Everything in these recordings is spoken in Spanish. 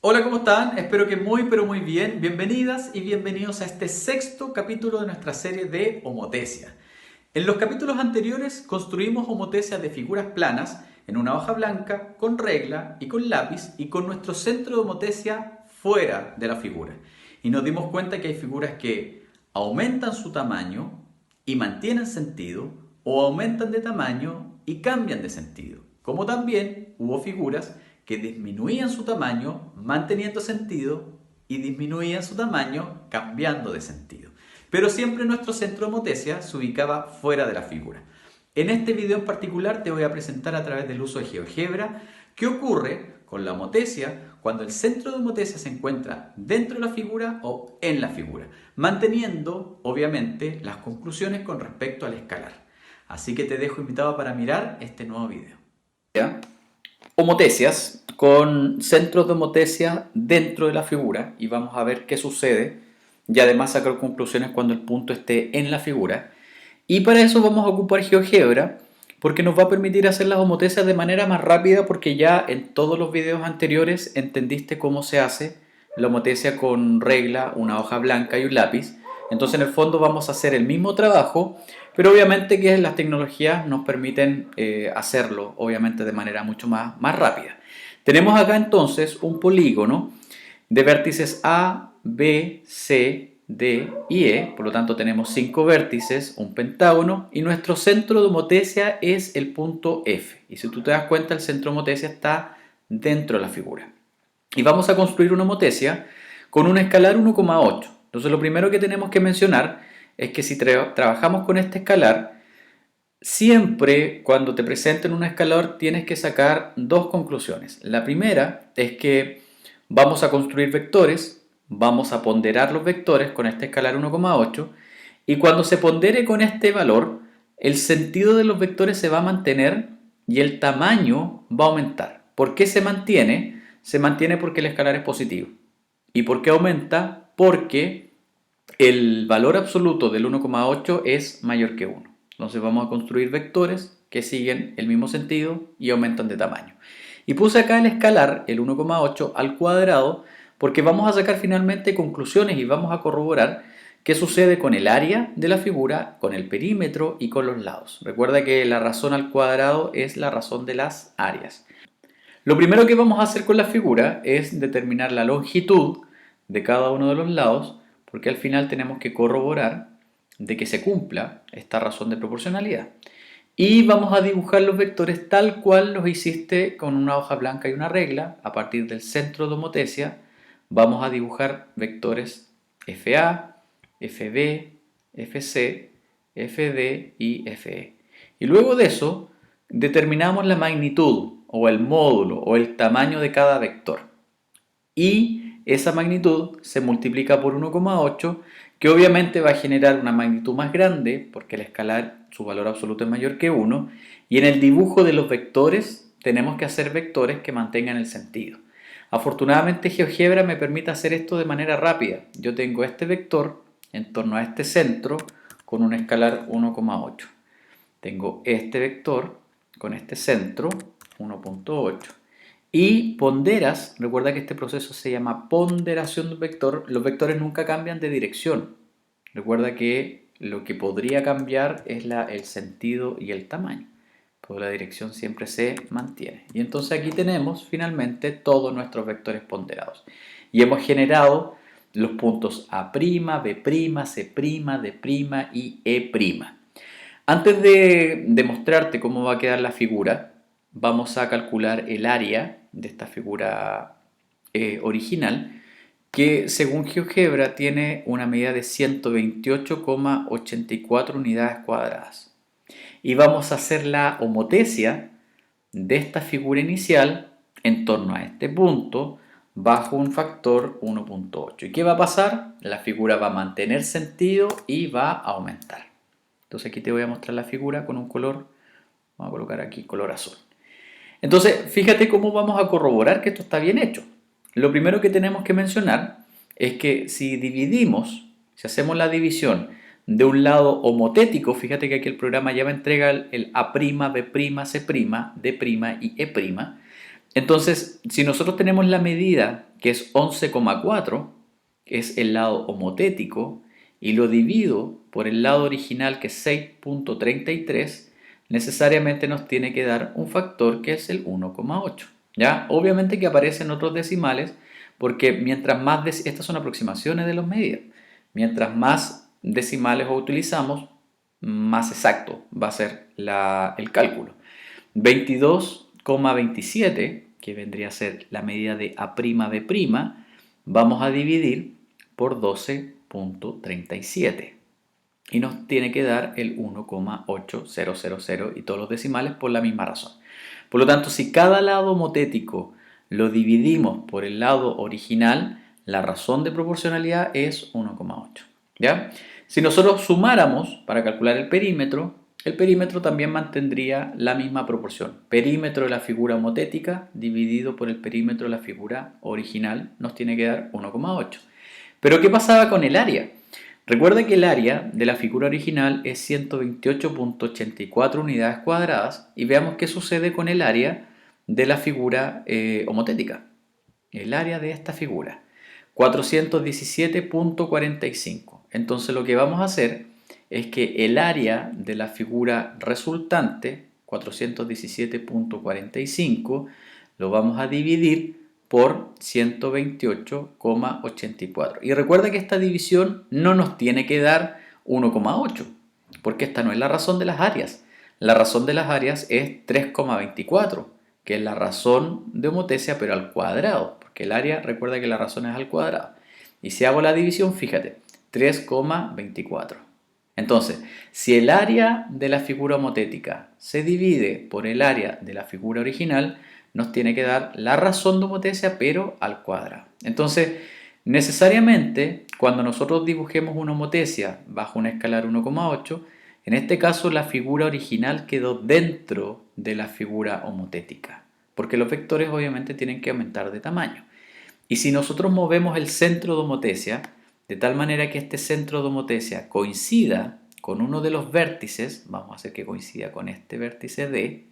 Hola, ¿cómo están? Espero que muy pero muy bien. Bienvenidas y bienvenidos a este sexto capítulo de nuestra serie de homotesia. En los capítulos anteriores construimos homotesias de figuras planas en una hoja blanca, con regla y con lápiz y con nuestro centro de homotesia fuera de la figura. Y nos dimos cuenta que hay figuras que aumentan su tamaño y mantienen sentido o aumentan de tamaño y cambian de sentido. Como también hubo figuras que disminuían su tamaño manteniendo sentido y disminuían su tamaño cambiando de sentido. Pero siempre nuestro centro de homotesia se ubicaba fuera de la figura. En este video en particular te voy a presentar a través del uso de GeoGebra qué ocurre con la homotesia cuando el centro de homotesia se encuentra dentro de la figura o en la figura, manteniendo obviamente las conclusiones con respecto al escalar. Así que te dejo invitado para mirar este nuevo video. Homotesias con centros de homotesia dentro de la figura y vamos a ver qué sucede y además sacar conclusiones cuando el punto esté en la figura. Y para eso vamos a ocupar GeoGebra porque nos va a permitir hacer las homotesias de manera más rápida, porque ya en todos los videos anteriores entendiste cómo se hace la homotesia con regla, una hoja blanca y un lápiz. Entonces en el fondo vamos a hacer el mismo trabajo, pero obviamente que las tecnologías nos permiten hacerlo obviamente de manera mucho más rápida. Tenemos acá entonces un polígono de vértices A, B, C, D y E, por lo tanto tenemos 5 vértices, un pentágono, y nuestro centro de homotesia es el punto F. Y si tú te das cuenta, el centro de homotesia está dentro de la figura. Y vamos a construir una homotesia con un escalar 1,8. Entonces lo primero que tenemos que mencionar es que si trabajamos con este escalar, siempre cuando te presenten un escalar tienes que sacar dos conclusiones. La primera es que vamos a construir vectores, vamos a ponderar los vectores con este escalar 1,8 y cuando se pondere con este valor, el sentido de los vectores se va a mantener y el tamaño va a aumentar. ¿Por qué se mantiene? Se mantiene porque el escalar es positivo. ¿Y por qué aumenta? Porque el valor absoluto del 1,8 es mayor que 1. Entonces vamos a construir vectores que siguen el mismo sentido y aumentan de tamaño. Y puse acá el escalar, el 1,8 al cuadrado, porque vamos a sacar finalmente conclusiones y vamos a corroborar qué sucede con el área de la figura, con el perímetro y con los lados. Recuerda que la razón al cuadrado es la razón de las áreas. Lo primero que vamos a hacer con la figura es determinar la longitud de cada uno de los lados, porque al final tenemos que corroborar de que se cumpla esta razón de proporcionalidad. Y vamos a dibujar los vectores tal cual los hiciste con una hoja blanca y una regla. A partir del centro de homotesia vamos a dibujar vectores FA, FB, FC, FD y FE. Y luego de eso determinamos la magnitud o el módulo o el tamaño de cada vector. Y esa magnitud se multiplica por 1,8, que obviamente va a generar una magnitud más grande porque el escalar su valor absoluto es mayor que 1, y en el dibujo de los vectores tenemos que hacer vectores que mantengan el sentido. Afortunadamente GeoGebra me permite hacer esto de manera rápida. Yo tengo este vector en torno a este centro con un escalar 1,8. Tengo este vector con este centro 1,8. Y ponderas, recuerda que este proceso se llama ponderación del vector. Los vectores nunca cambian de dirección. Recuerda que lo que podría cambiar es el sentido y el tamaño, pero la dirección siempre se mantiene. Y entonces aquí tenemos finalmente todos nuestros vectores ponderados. Y hemos generado los puntos A', B', C', D' y E'. Antes de demostrarte cómo va a quedar la figura, vamos a calcular el área de esta figura original, que según GeoGebra tiene una medida de 128,84 unidades cuadradas. Y vamos a hacer la homotesia de esta figura inicial en torno a este punto bajo un factor 1,8. ¿Y qué va a pasar? La figura va a mantener sentido y va a aumentar. Entonces aquí te voy a mostrar la figura con un color, vamos a colocar aquí color azul. Entonces, fíjate cómo vamos a corroborar que esto está bien hecho. Lo primero que tenemos que mencionar es que si dividimos, si hacemos la división de un lado homotético, fíjate que aquí el programa ya me entrega el A', B', C', D' y E', Entonces, si nosotros tenemos la medida que es 11,4, que es el lado homotético, y lo divido por el lado original que es 6,33, necesariamente nos tiene que dar un factor que es el 1,8. ¿Ya? Obviamente que aparecen otros decimales porque mientras más, estas son aproximaciones de las medidas, mientras más decimales utilizamos, más exacto va a ser el cálculo. 22,27, que vendría a ser la medida de A'B', vamos a dividir por 12,37 y nos tiene que dar el 1,8000 y todos los decimales por la misma razón. Por lo tanto, si cada lado homotético lo dividimos por el lado original, la razón de proporcionalidad es 1,8. ¿Ya? Si nosotros sumáramos para calcular el perímetro también mantendría la misma proporción. Perímetro de la figura homotética dividido por el perímetro de la figura original nos tiene que dar 1,8. Pero ¿qué pasaba con el área? Recuerda que el área de la figura original es 128,84 unidades cuadradas y veamos qué sucede con el área de la figura homotética. El área de esta figura, 417,45. Entonces lo que vamos a hacer es que el área de la figura resultante, 417,45, lo vamos a dividir por 128,84. Y recuerda que esta división no nos tiene que dar 1,8, porque esta no es la razón de las áreas. La razón de las áreas es 3,24, que es la razón de homotesia, pero al cuadrado, porque el área, recuerda que la razón es al cuadrado. Y si hago la división, fíjate, 3,24. Entonces, si el área de la figura homotética se divide por el área de la figura original, nos tiene que dar la razón de homotesia, pero al cuadrado. Entonces, necesariamente, cuando nosotros dibujemos una homotesia bajo una escalar 1,8, en este caso la figura original quedó dentro de la figura homotética, porque los vectores obviamente tienen que aumentar de tamaño. Y si nosotros movemos el centro de homotesia, de tal manera que este centro de homotesia coincida con uno de los vértices, vamos a hacer que coincida con este vértice D,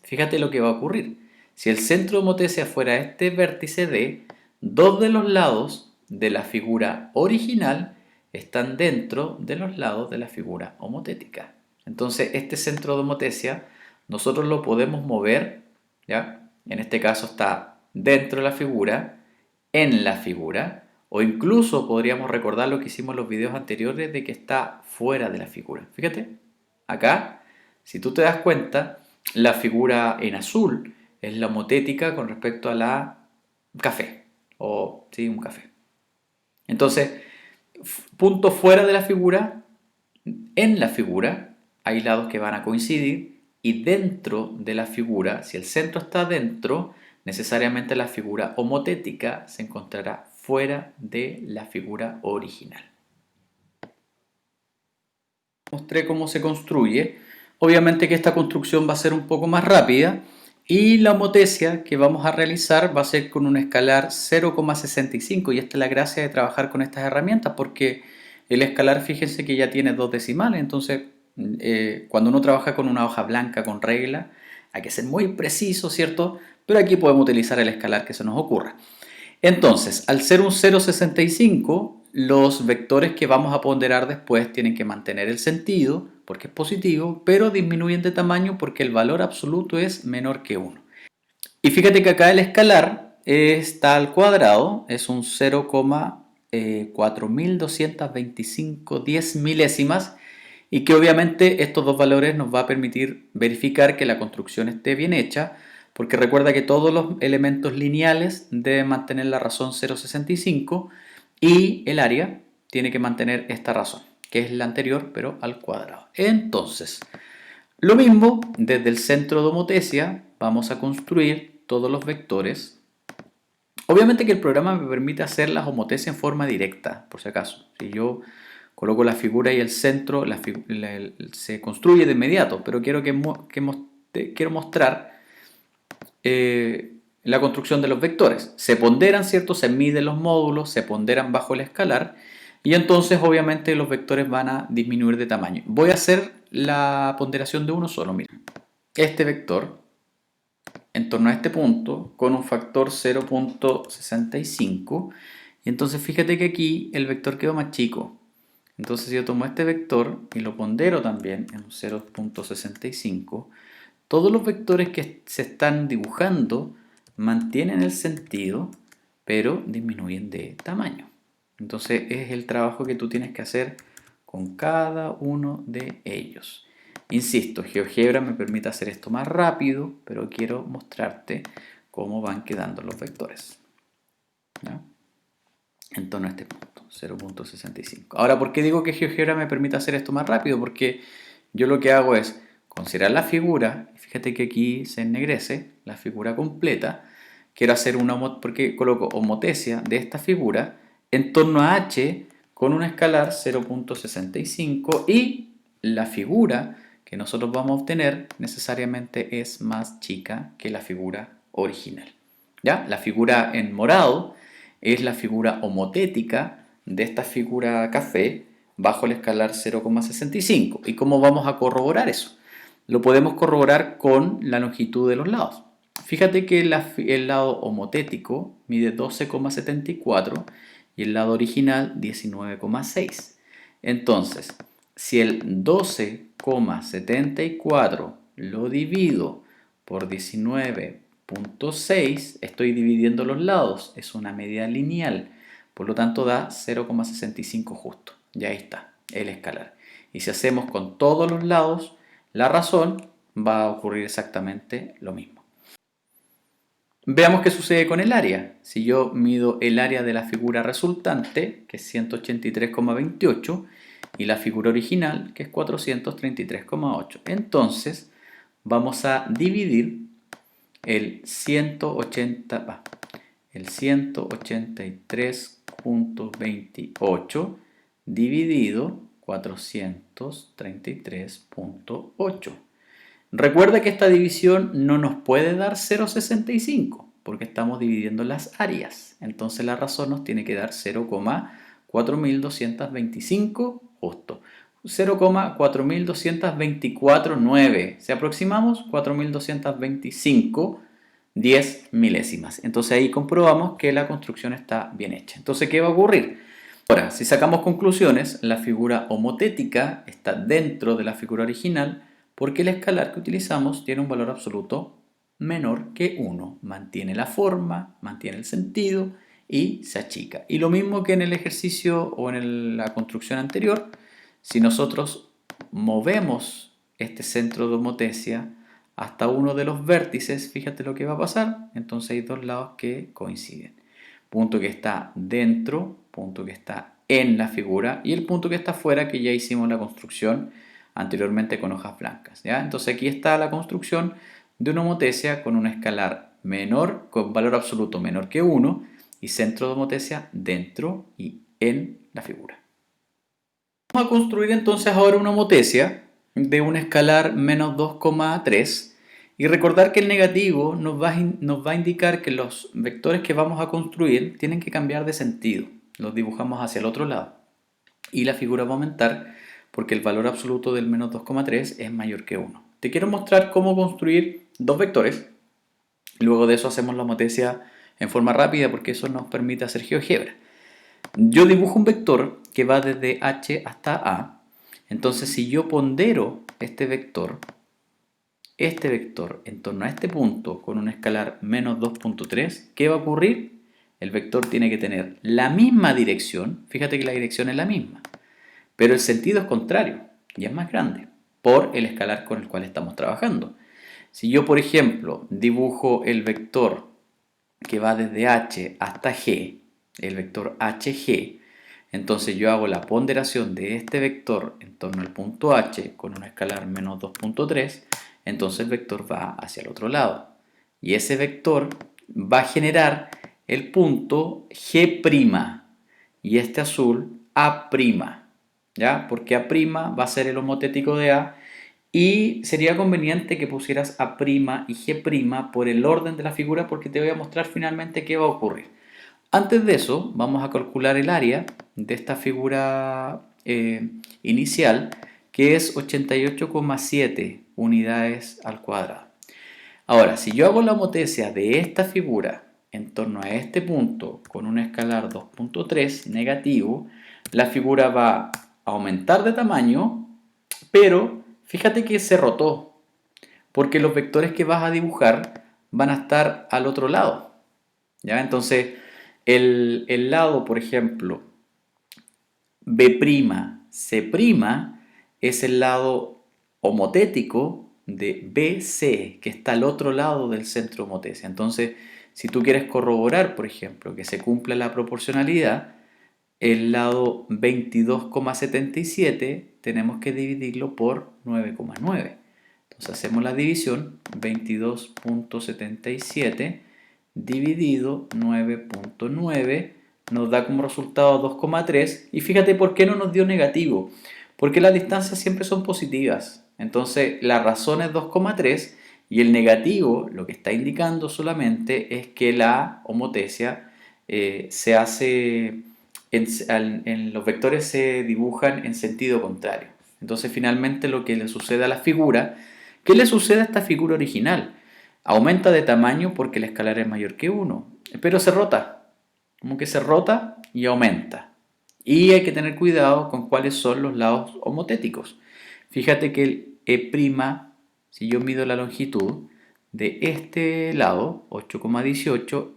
fíjate lo que va a ocurrir. Si el centro de homotesia fuera este vértice D, dos de los lados de la figura original están dentro de los lados de la figura homotética. Entonces este centro de homotesia nosotros lo podemos mover, ¿ya? En este caso está dentro de la figura, en la figura, o incluso podríamos recordar lo que hicimos en los videos anteriores de que está fuera de la figura. Fíjate, acá, si tú te das cuenta, la figura en azul es la homotética con respecto a la café, o sí, un café. Entonces, punto fuera de la figura, en la figura hay lados que van a coincidir y dentro de la figura, si el centro está dentro, necesariamente la figura homotética se encontrará fuera de la figura original. Mostré cómo se construye. Obviamente que esta construcción va a ser un poco más rápida y la homotesia que vamos a realizar va a ser con un escalar 0,65 y esta es la gracia de trabajar con estas herramientas porque el escalar, fíjense que ya tiene dos decimales, entonces cuando uno trabaja con una hoja blanca con regla hay que ser muy preciso, ¿cierto? Pero aquí podemos utilizar el escalar que se nos ocurra. Entonces, al ser un 0,65, los vectores que vamos a ponderar después tienen que mantener el sentido, porque es positivo, pero disminuyen de tamaño porque el valor absoluto es menor que 1. Y fíjate que acá el escalar está al cuadrado, es un 0,4225 10 milésimas, y que obviamente estos dos valores nos va a permitir verificar que la construcción esté bien hecha, porque recuerda que todos los elementos lineales deben mantener la razón 0,65 y el área tiene que mantener esta razón, que es la anterior pero al cuadrado. Entonces, lo mismo, desde el centro de homotesia vamos a construir todos los vectores. Obviamente que el programa me permite hacer las homotesias en forma directa, por si acaso. Si yo coloco la figura y el centro, se construye de inmediato, pero quiero mostrar la construcción de los vectores. Se ponderan, ¿cierto? Se miden los módulos, se ponderan bajo el escalar y entonces obviamente los vectores van a disminuir de tamaño. Voy a hacer la ponderación de uno solo, miren. Este vector en torno a este punto con un factor 0.65 y entonces fíjate que aquí el vector quedó más chico. Entonces si yo tomo este vector y lo pondero también en un 0.65, todos los vectores que se están dibujando mantienen el sentido, pero disminuyen de tamaño. Entonces es el trabajo que tú tienes que hacer con cada uno de ellos. Insisto, GeoGebra me permite hacer esto más rápido, pero quiero mostrarte cómo van quedando los vectores, ¿ya? En torno a este punto, 0.65. Ahora, ¿por qué digo que GeoGebra me permite hacer esto más rápido? Porque yo lo que hago es considerar la figura, fíjate que aquí se ennegrece la figura completa. Quiero hacer una, porque coloco homotesia de esta figura en torno a h con un escalar 0.65 y la figura que nosotros vamos a obtener necesariamente es más chica que la figura original. ¿Ya? La figura en morado es la figura homotética de esta figura café bajo el escalar 0,65. ¿Y cómo vamos a corroborar eso? Lo podemos corroborar con la longitud de los lados. Fíjate que el lado homotético mide 12,74 y el lado original 19,6. Entonces, si el 12,74 lo divido por 19,6, estoy dividiendo los lados, es una medida lineal, por lo tanto da 0,65 justo. Ya ahí está, el escalar. Y si hacemos con todos los lados, la razón va a ocurrir exactamente lo mismo. Veamos qué sucede con el área. Si yo mido el área de la figura resultante, que es 183,28, y la figura original, que es 433,8. Entonces, vamos a dividir el 183,28 dividido 433,8. Recuerda que esta división no nos puede dar 0,65 porque estamos dividiendo las áreas. Entonces la razón nos tiene que dar 0,4225 justo. 0,4224,9. Si aproximamos, 4225, 10 milésimas. Entonces ahí comprobamos que la construcción está bien hecha. Entonces, ¿qué va a ocurrir? Ahora, si sacamos conclusiones, la figura homotética está dentro de la figura original porque el escalar que utilizamos tiene un valor absoluto menor que 1. Mantiene la forma, mantiene el sentido y se achica. Y lo mismo que en el ejercicio o en la construcción anterior, si nosotros movemos este centro de homotesia hasta uno de los vértices, fíjate lo que va a pasar. Entonces hay dos lados que coinciden. Punto que está dentro, punto que está en la figura y el punto que está afuera, que ya hicimos la construcción anteriormente con hojas blancas, ¿ya? Entonces aquí está la construcción de una homotesia con un escalar menor, con valor absoluto menor que 1 y centro de homotesia dentro y en la figura. Vamos a construir entonces ahora una homotesia de un escalar menos 2,3 y recordar que el negativo nos va a indicar que los vectores que vamos a construir tienen que cambiar de sentido. Los dibujamos hacia el otro lado y la figura va a aumentar porque el valor absoluto del menos 2,3 es mayor que 1. Te quiero mostrar cómo construir dos vectores. Luego de eso hacemos la homotesia en forma rápida porque eso nos permite hacer GeoGebra. Yo dibujo un vector que va desde h hasta a. Entonces si yo pondero este vector en torno a este punto con un escalar menos 2,3, ¿qué va a ocurrir? El vector tiene que tener la misma dirección, fíjate que la dirección es la misma, pero el sentido es contrario y es más grande por el escalar con el cual estamos trabajando. Si yo, por ejemplo, dibujo el vector que va desde h hasta g, el vector hg, entonces yo hago la ponderación de este vector en torno al punto h con un escalar menos 2,3, entonces el vector va hacia el otro lado. Y ese vector va a generar el punto g' y este azul a'. ¿Ya? Porque A' va a ser el homotético de A y sería conveniente que pusieras A' y G' por el orden de la figura porque te voy a mostrar finalmente qué va a ocurrir. Antes de eso, vamos a calcular el área de esta figura inicial, que es 88,7 unidades al cuadrado. Ahora, si yo hago la homotesia de esta figura en torno a este punto con un escalar 2.3 negativo, la figura va a aumentar de tamaño, pero fíjate que se rotó, porque los vectores que vas a dibujar van a estar al otro lado. ¿Ya? Entonces, el lado, por ejemplo, B'C' es el lado homotético de BC, que está al otro lado del centro de homotesia. Entonces, si tú quieres corroborar, por ejemplo, que se cumpla la proporcionalidad, el lado 22,77 tenemos que dividirlo por 9,9. Entonces hacemos la división, 22,77 dividido 9,9 nos da como resultado 2,3. Y fíjate por qué no nos dio negativo, porque las distancias siempre son positivas. Entonces la razón es 2,3 y el negativo lo que está indicando solamente es que la homotesia se hace, los vectores se dibujan en sentido contrario. Entonces finalmente lo que le sucede a la figura, ¿qué le sucede a esta figura original? Aumenta de tamaño porque el escalar es mayor que 1, pero se rota, como que se rota y aumenta. Y hay que tener cuidado con cuáles son los lados homotéticos. Fíjate que el E', si yo mido la longitud de este lado, 8,18,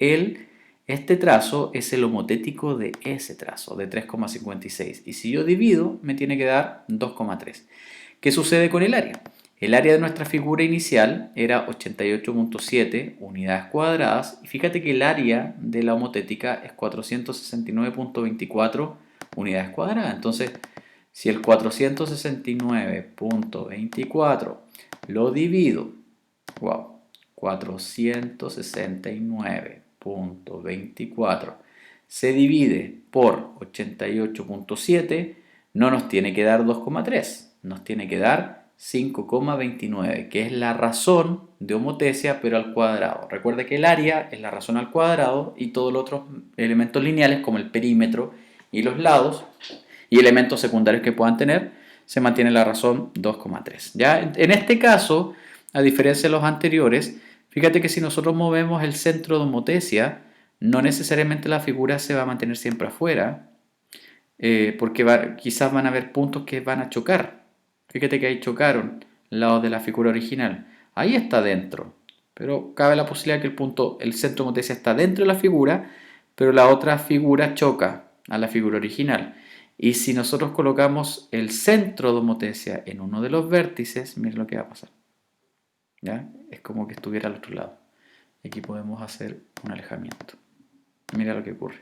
este trazo es el homotético de ese trazo, de 3,56. Y si yo divido, me tiene que dar 2,3. ¿Qué sucede con el área? El área de nuestra figura inicial era 88,7 unidades cuadradas. Y fíjate que el área de la homotética es 469,24 unidades cuadradas. Entonces, si el 469,24 lo divido, wow, 469,24 se divide por 88,7, no nos tiene que dar 2,3, nos tiene que dar 5,29, que es la razón de homotesia, pero al cuadrado. Recuerda que el área es la razón al cuadrado y todos los otros elementos lineales, como el perímetro y los lados, y elementos secundarios que puedan tener, se mantiene la razón 2,3. ¿Ya? En este caso, a diferencia de los anteriores, fíjate que si nosotros movemos el centro de homotesia, no necesariamente la figura se va a mantener siempre afuera, porque quizás van a haber puntos que van a chocar. Fíjate que ahí chocaron lados de la figura original. Ahí está dentro, pero cabe la posibilidad que el centro de homotesia está dentro de la figura, pero la otra figura choca a la figura original. Y si nosotros colocamos el centro de homotesia en uno de los vértices, miren lo que va a pasar. ¿Ya? Es como que estuviera al otro lado. Aquí podemos hacer un alejamiento. Mira lo que ocurre.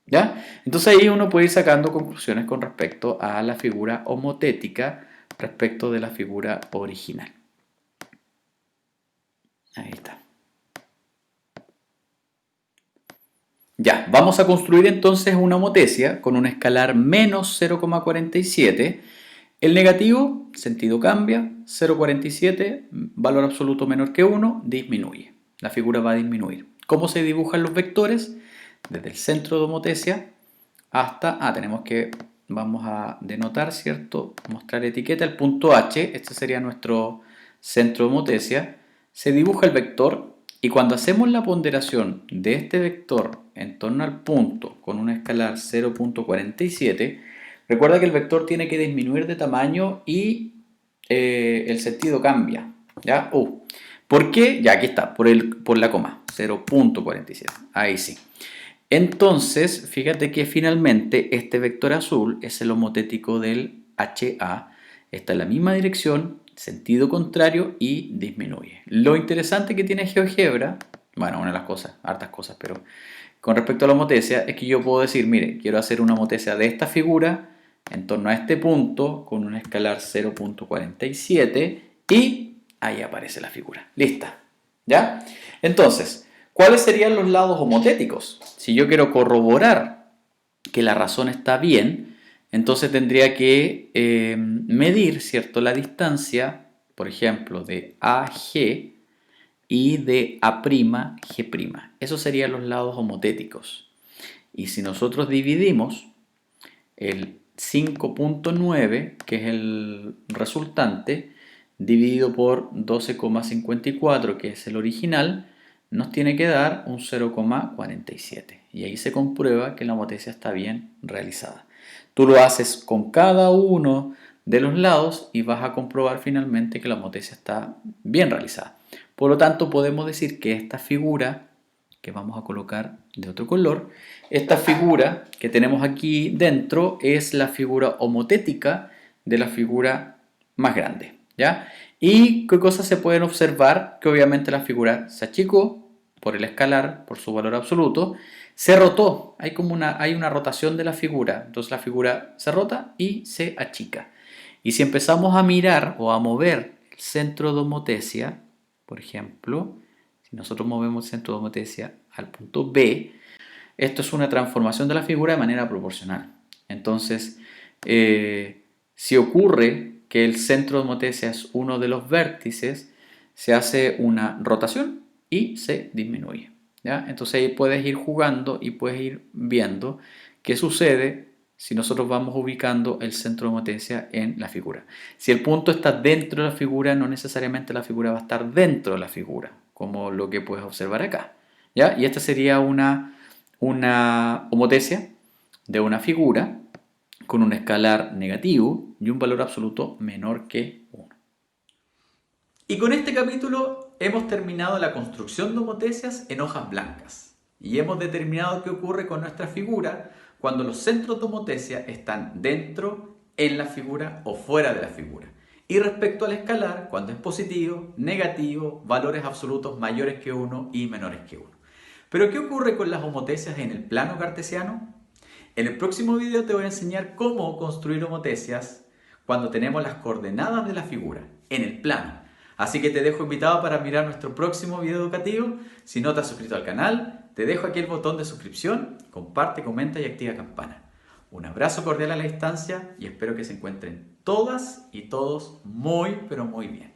¿Ya? Entonces ahí uno puede ir sacando conclusiones con respecto a la figura homotética respecto de la figura original. Ahí está. Ya, vamos a construir entonces una homotesia con un escalar menos 0,47. El negativo, sentido cambia, 0,47, valor absoluto menor que 1, disminuye. La figura va a disminuir. ¿Cómo se dibujan los vectores? Desde el centro de homotesia hasta, vamos a denotar, ¿cierto? Mostrar etiqueta, el punto H, este sería nuestro centro de homotesia. Se dibuja el vector y cuando hacemos la ponderación de este vector en torno al punto con un escalar 0,47, recuerda que el vector tiene que disminuir de tamaño y el sentido cambia. ¿Ya? ¿Por qué? Ya aquí está, por la coma, 0,47. Ahí sí. Entonces, fíjate que finalmente este vector azul es el homotético del HA. Está en la misma dirección, sentido contrario y disminuye. Lo interesante que tiene GeoGebra, bueno, una de las cosas, hartas cosas, pero con respecto a la homotesia es que yo puedo decir, mire, quiero hacer una homotesia de esta figura en torno a este punto con un escalar 0,47 y ahí aparece la figura. Lista. ¿Ya? Entonces, ¿cuáles serían los lados homotéticos? Si yo quiero corroborar que la razón está bien, entonces tendría que medir, ¿cierto?, la distancia, por ejemplo, de AG y de A'G'. Esos serían los lados homotéticos. Y si nosotros dividimos el 5,9, que es el resultante, dividido por 12,54, que es el original, nos tiene que dar un 0,47. Y ahí se comprueba que la homotesia está bien realizada. Tú lo haces con cada uno de los lados y vas a comprobar finalmente que la homotesia está bien realizada. Por lo tanto, podemos decir que esta figura, que vamos a colocar de otro color, esta figura que tenemos aquí dentro es la figura homotética de la figura más grande, ¿ya? ¿Y qué cosas se pueden observar? Que obviamente la figura se achicó por el escalar, por su valor absoluto, se rotó, hay una rotación de la figura, entonces la figura se rota y se achica. Y si empezamos a mirar o a mover el centro de homotesia, por ejemplo, si nosotros movemos el centro de homotesia al punto B, esto es una transformación de la figura de manera proporcional. Entonces, si ocurre que el centro de homotesia es uno de los vértices, se hace una rotación y se disminuye, ¿ya? Entonces ahí puedes ir jugando y puedes ir viendo qué sucede si nosotros vamos ubicando el centro de homotesia en la figura. Si el punto está dentro de la figura, no necesariamente la figura va a estar dentro de la figura, como lo que puedes observar acá, ¿ya? Y esta sería una homotesia de una figura con un escalar negativo y un valor absoluto menor que 1. Y con este capítulo hemos terminado la construcción de homotecias en hojas blancas y hemos determinado qué ocurre con nuestra figura cuando los centros de homotecia están dentro, en la figura o fuera de la figura. Y respecto al escalar, cuando es positivo, negativo, valores absolutos mayores que 1 y menores que 1. Pero ¿qué ocurre con las homotecias en el plano cartesiano? En el próximo video te voy a enseñar cómo construir homotecias cuando tenemos las coordenadas de la figura en el plano. Así que te dejo invitado para mirar nuestro próximo video educativo. Si no te has suscrito al canal, te dejo aquí el botón de suscripción, comparte, comenta y activa campana. Un abrazo cordial a la distancia y espero que se encuentren todas y todos muy pero muy bien.